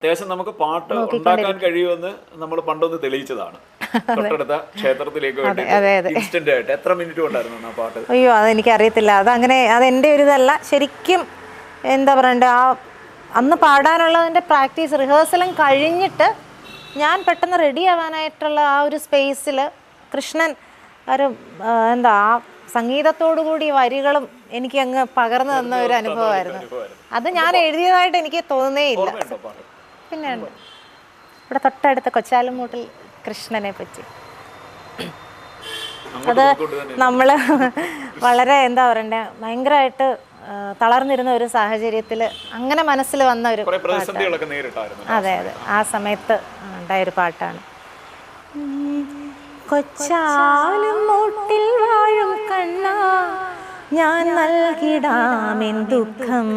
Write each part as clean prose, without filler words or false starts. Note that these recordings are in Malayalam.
അത്യാവശ്യം നമുക്ക് പാട്ട് ഉണ്ടാക്കാൻ കഴിയുമെന്ന് നമ്മൾ പണ്ടൊന്ന് തെളിയിച്ചതാണ്. തൊട്ടടുത്ത ക്ഷേത്രത്തിലേക്ക് വേണ്ടി ഇൻസ്റ്റന്റ് ആയിട്ട് എത്ര മിനിറ്റ് കൊണ്ടായിരുന്നു ആ പാട്ട്? അയ്യോ, അതെനിക്ക് അറിയത്തില്ല. അതെൻ്റെ ഒരു ഇതല്ല. ശരിക്കും എന്താ പറയണ്ടേ, അന്ന് പാടാനുള്ളതിൻ്റെ പ്രാക്ടീസ് റിഹേഴ്സലും കഴിഞ്ഞിട്ട് ഞാൻ പെട്ടെന്ന് റെഡി ആവാനായിട്ടുള്ള ആ ഒരു സ്പേസിൽ കൃഷ്ണൻ ഒരു ആ സംഗീതത്തോടു കൂടി വരികളും എനിക്ക് അങ്ങ് പകർന്നു തന്ന ഒരു അനുഭവമായിരുന്നു. അത് ഞാൻ എഴുതിയതായിട്ട് എനിക്ക് തോന്നുന്നേയില്ല. പിന്നെ ഇവിടെ തൊട്ടടുത്ത കൊച്ചാലുംമൂട്ടിൽ കൃഷ്ണനെ പറ്റി അത് നമ്മൾ വളരെ എന്താ പറയണ്ടേ, ഭയങ്കരമായിട്ട് തളർന്നിരുന്ന ഒരു സാഹചര്യത്തിൽ അങ്ങനെ മനസ്സിൽ വന്ന ഒരു അതെ ആ സമയത്ത് ഉണ്ടായൊരു പാട്ടാണ്. കൊച്ചാലുംമൂട്ടിൽ വാഴും കണ്ണാ, ഞാൻ നൽകിടാമെൻ ദുഃഖം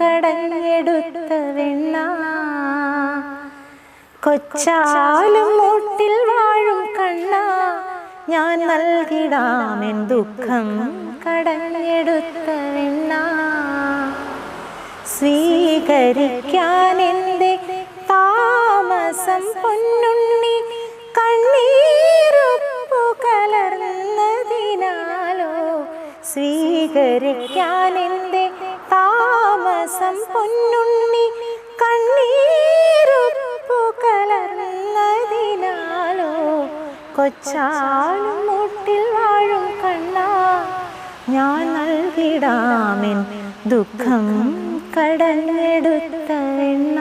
കടഞ്ഞെടുത്ത വെണ്ണ. കൊച്ചാലുംമൂട്ടിൽ വാഴും കണ്ണാ, ഞാൻ നൽകിടാമെൻ ദുഃഖം കടഞ്ഞെടുത്ത വെണ്ണ. സ്വീകരിക്കാൻ എൻ്റെ താമസം പൊന്നുണ്ണി, കണ്ണീരുപ്പു കലർന്നതിനാലോ. സ്വീകരിക്കാൻ എൻ്റെ താമസം പൊന്നുണ്ണി, കണ്ണീരുപ്പു കലർന്നതിനാലോ. കൊച്ചാലുംമൂട്ടിൽ വാഴും കണ്ണാ, ഞാൻ നൽകിടാമെൻ ദുഃഖം കടഞ്ഞെടുത്ത വെണ്ണ.